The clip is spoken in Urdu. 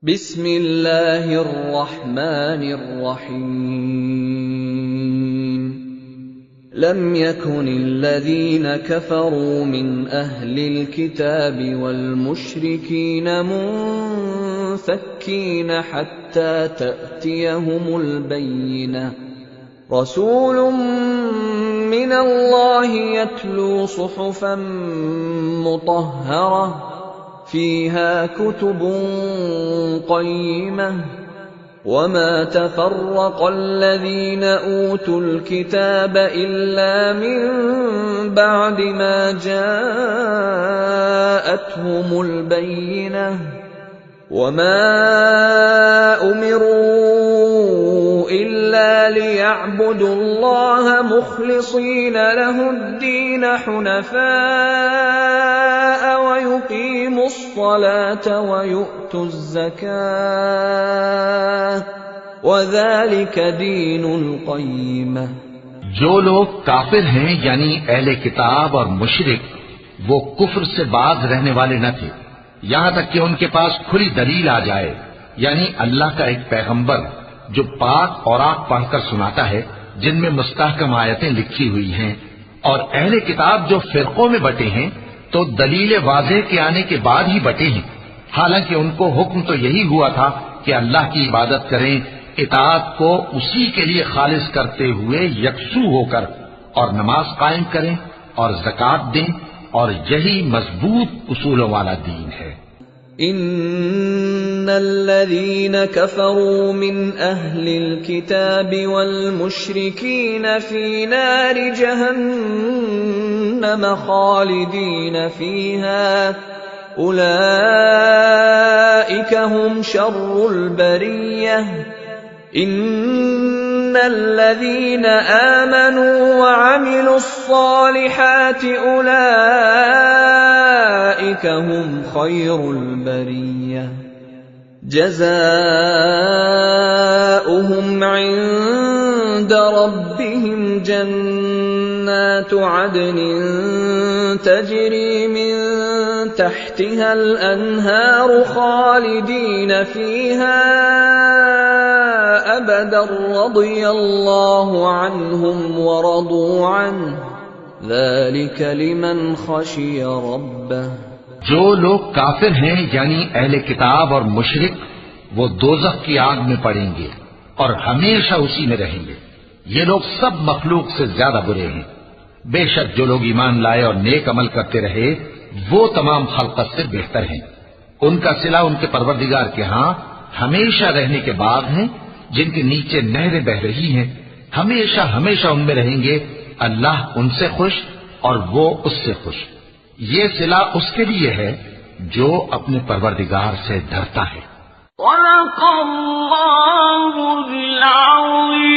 بسم اللہ الرحمن الرحیم لم يكن الذين كفروا من أهل الكتاب والمشركين منفكين حتى تأتيهم البينة رسول من الله يتلو صحفا مطهرة فيها كتب قيمة وما تفرق الذين أوتوا الكتاب إلا من بعد ما جاءتهم البينة وما أمروا إلا ليعبدوا الله مخلصين له الدين حنفاء ويقيموا الصلاة ويؤتوا الزكاة وذلك دين القيمة۔ جو لوگ کافر ہیں یعنی اہل کتاب اور مشرک وہ کفر سے باز رہنے والے نہ تھے یہاں تک کہ ان کے پاس کھلی دلیل آ جائے، یعنی اللہ کا ایک پیغمبر جو پاک اوراق پڑھ کر سناتا ہے جن میں مستحکم آیتیں لکھی ہوئی ہیں، اور اہل کتاب جو فرقوں میں بٹے ہیں تو دلیل واضح کے آنے کے بعد ہی بٹے ہیں، حالانکہ ان کو حکم تو یہی ہوا تھا کہ اللہ کی عبادت کریں، اطاعت کو اسی کے لیے خالص کرتے ہوئے یکسو ہو کر، اور نماز قائم کریں اور زکوٰۃ دیں، اور یہی مضبوط اصولوں والا دین ہے۔ ان الذين كفروا من اهل الكتاب والمشركين في نار جهنم خالدين فيها اولئك هم شر البرية ان الذين آمنوا وعملوا الصالحات اولئك هم خير البرية جزاؤهم عند ربهم جنات عدن تجري من تحتها الأنهار خالدين فيها أبدا رضي الله عنهم ورضوا عنه ذلك لمن خشي ربه۔ جو لوگ کافر ہیں یعنی اہل کتاب اور مشرک وہ دوزخ کی آگ میں پڑیں گے اور ہمیشہ اسی میں رہیں گے، یہ لوگ سب مخلوق سے زیادہ برے ہیں۔ بے شک جو لوگ ایمان لائے اور نیک عمل کرتے رہے وہ تمام خلقت سے بہتر ہیں، ان کا صلہ ان کے پروردگار کے ہاں ہمیشہ رہنے کے بعد ہیں جن کے نیچے نہریں بہ رہی ہیں، ہمیشہ ہمیشہ ان میں رہیں گے، اللہ ان سے خوش اور وہ اس سے خوش۔ یہ صلہ اس کے لیے ہے جو اپنے پروردگار سے ڈرتا ہے۔ صدق اللہ العظیم۔